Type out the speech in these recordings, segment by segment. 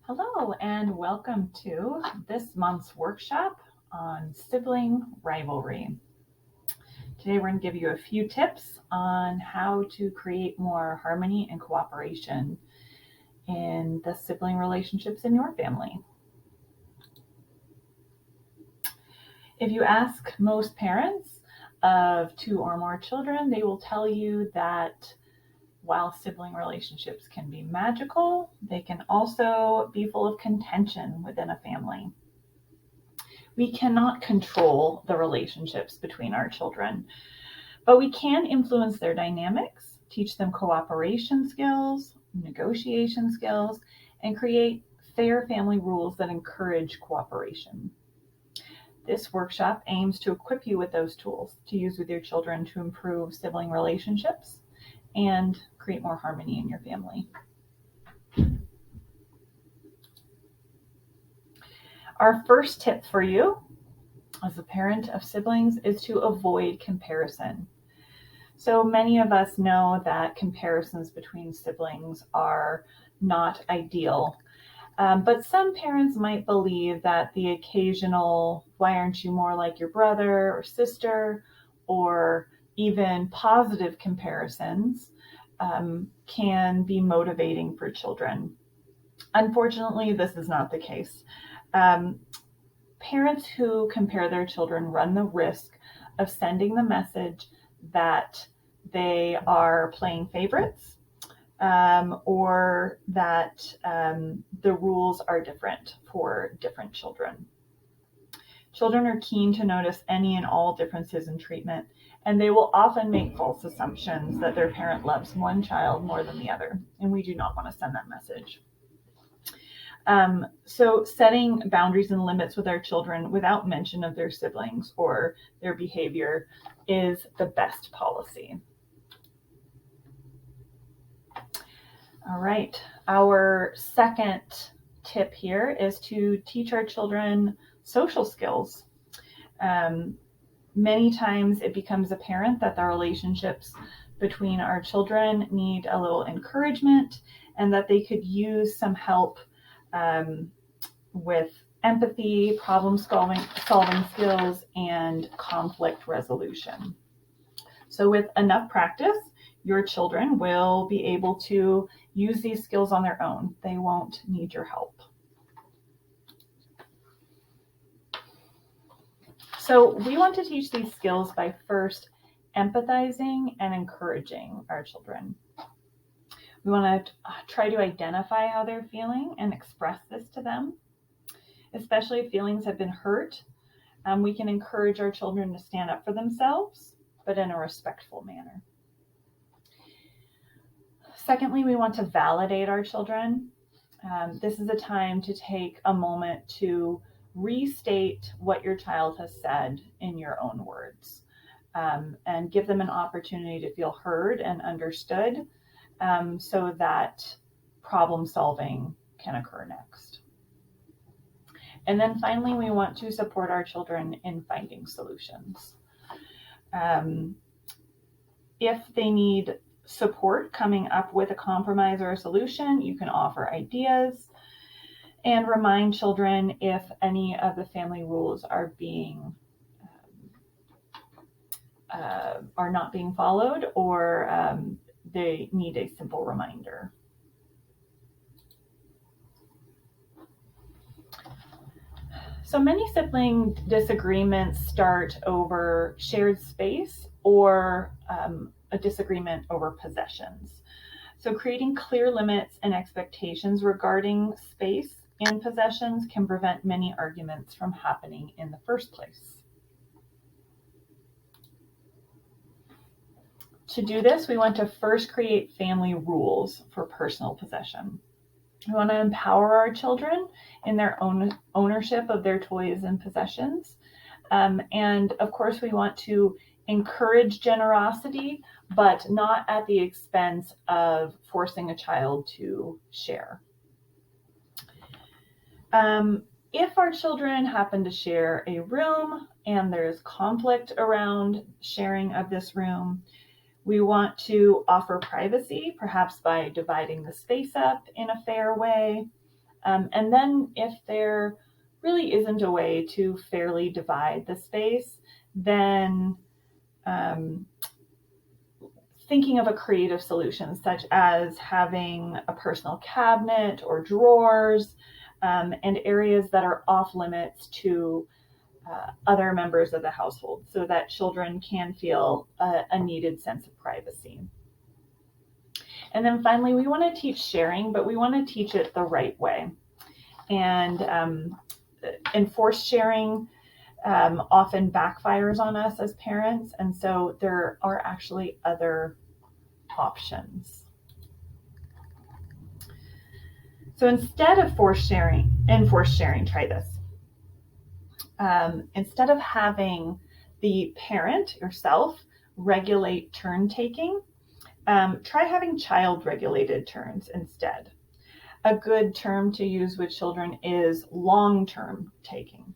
Hello and welcome to this month's workshop on sibling rivalry. Today we're going to give you a few tips on how to create more harmony and cooperation in the sibling relationships in your family. If you ask most parents of 2 or more children, they will tell you that while sibling relationships can be magical, they can also be full of contention within a family. We cannot control the relationships between our children, but we can influence their dynamics, teach them cooperation skills, negotiation skills, and create fair family rules that encourage cooperation. This workshop aims to equip you with those tools to use with your children to improve sibling relationships and create more harmony in your family. Our first tip for you as a parent of siblings is to avoid comparison. So many of us know that comparisons between siblings are not ideal. But some parents might believe that the occasional, why aren't you more like your brother or sister, or even positive comparisons can be motivating for children. Unfortunately, this is not the case. Parents who compare their children run the risk of sending the message that they are playing favorites or that the rules are different for different children. Children are keen to notice any and all differences in treatment, and they will often make false assumptions that their parent loves one child more than the other, and we do not want to send that message. So setting boundaries and limits with our children without mention of their siblings or their behavior is the best policy. All right, our second tip here is to teach our children social skills. Many times it becomes apparent that the relationships between our children need a little encouragement and that they could use some help with empathy, problem-solving skills, and conflict resolution. So with enough practice, your children will be able to use these skills on their own. They won't need your help. So we want to teach these skills by first empathizing and encouraging our children. We want to try to identify how they're feeling and express this to them. Especially if feelings have been hurt, we can encourage our children to stand up for themselves, but in a respectful manner. Secondly, we want to validate our children. This is a time to take a moment to restate what your child has said in your own words, and give them an opportunity to feel heard and understood, so that problem solving can occur next. And then finally, we want to support our children in finding solutions. If they need support coming up with a compromise or a solution, you can offer ideas and remind children if any of the family rules are not being followed, or they need a simple reminder. So many sibling disagreements start over shared space or a disagreement over possessions. So creating clear limits and expectations regarding space and possessions can prevent many arguments from happening in the first place. To do this, we want to first create family rules for personal possession. We want to empower our children in their own ownership of their toys and possessions. And of course, we want to encourage generosity, but not at the expense of forcing a child to share. If our children happen to share a room and there's conflict around sharing of this room, we want to offer privacy, perhaps by dividing the space up in a fair way, And then if there really isn't a way to fairly divide the space, then thinking of a creative solution, such as having a personal cabinet or drawers, and areas that are off limits to other members of the household, so that children can feel a needed sense of privacy. And then finally, we want to teach sharing, but we want to teach it the right way. And enforced sharing often backfires on us as parents, and so there are actually other options. So instead of enforced sharing, try this. Instead of having the parent, yourself, regulate turn taking, try having child regulated turns instead. A good term to use with children is long-term taking.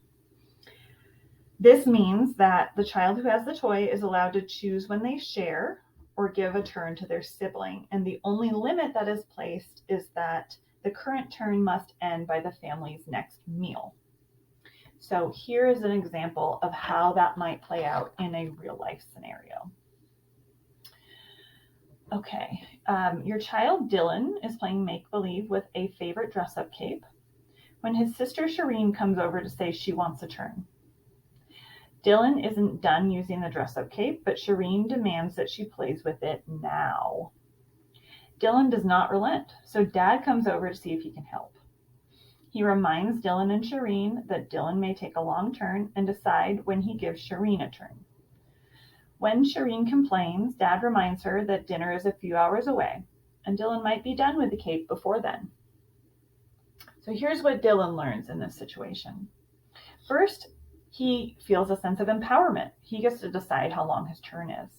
This means that the child who has the toy is allowed to choose when they share or give a turn to their sibling, and the only limit that is placed is that the current turn must end by the family's next meal. So here is an example of how that might play out in a real life scenario. Okay, your child Dylan is playing make-believe with a favorite dress-up cape when his sister Shireen comes over to say she wants a turn. Dylan isn't done using the dress-up cape, but Shireen demands that she plays with it now. Dylan does not relent, so Dad comes over to see if he can help. He reminds Dylan and Shireen that Dylan may take a long turn and decide when he gives Shireen a turn. When Shireen complains, Dad reminds her that dinner is a few hours away, and Dylan might be done with the cape before then. So here's what Dylan learns in this situation. First, he feels a sense of empowerment. He gets to decide how long his turn is.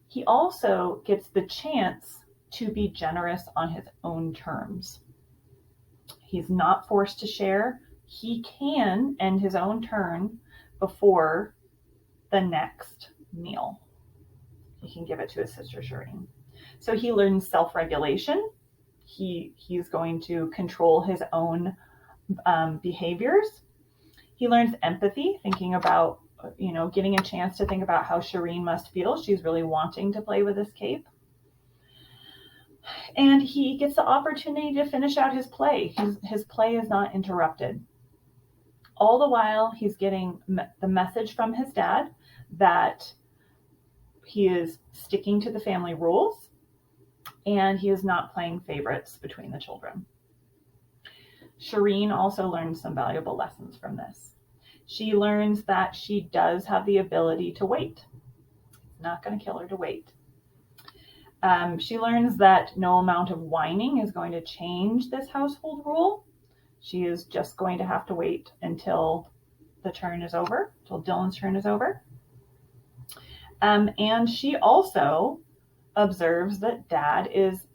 He also gets the chance to be generous on his own terms. He's not forced to share. He can end his own turn before the next meal. He can give it to his sister Shireen. So he learns self-regulation. He's going to control his own behaviors. He learns empathy, thinking about, getting a chance to think about how Shireen must feel. She's really wanting to play with this cape. And he gets the opportunity to finish out his play. His play is not interrupted. All the while, he's getting the message from his dad that he is sticking to the family rules, and he is not playing favorites between the children. Shireen also learns some valuable lessons from this. She learns that she does have the ability to wait. It's not going to kill her to wait. She learns that no amount of whining is going to change this household rule. She is just going to have to wait until the turn is over, until Dylan's turn is over. And she also observes that Dad is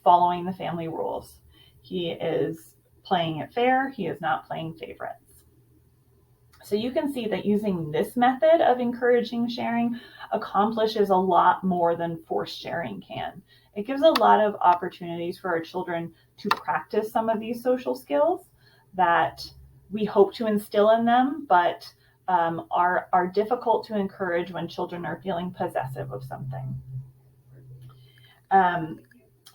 following the family rules. He is playing it fair. He is not playing favorites. So you can see that using this method of encouraging sharing accomplishes a lot more than forced sharing can. It gives a lot of opportunities for our children to practice some of these social skills that we hope to instill in them, but are difficult to encourage when children are feeling possessive of something.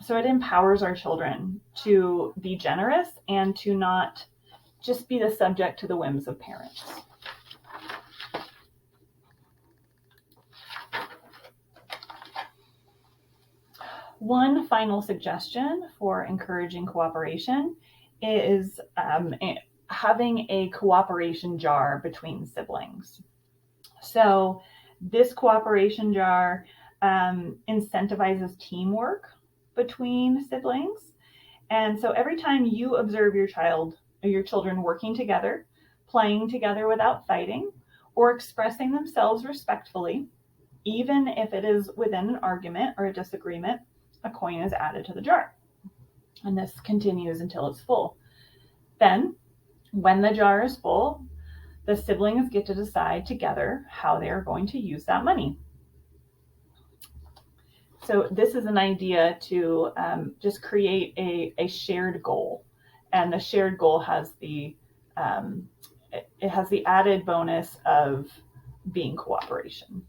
So it empowers our children to be generous and to not just be the subject to the whims of parents. One final suggestion for encouraging cooperation is having a cooperation jar between siblings. So this cooperation jar incentivizes teamwork between siblings. And so every time you observe your children working together, playing together without fighting, or expressing themselves respectfully, even if it is within an argument or a disagreement, a coin is added to the jar. And this continues until it's full. Then, when the jar is full, the siblings get to decide together how they are going to use that money. So this is an idea to just create a shared goal And the shared goal has it has the added bonus of being cooperation.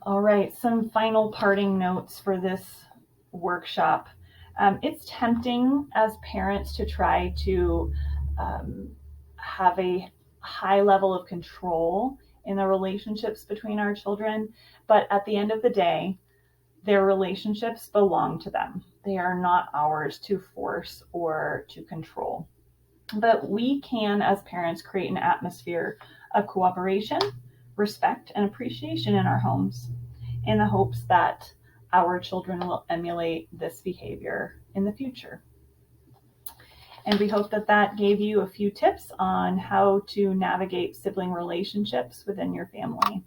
All right, some final parting notes for this workshop. It's tempting as parents to try to have a high level of control in the relationships between our children, but at the end of the day, their relationships belong to them. They are not ours to force or to control. But we can, as parents, create an atmosphere of cooperation, respect, and appreciation in our homes in the hopes that our children will emulate this behavior in the future. And we hope that that gave you a few tips on how to navigate sibling relationships within your family.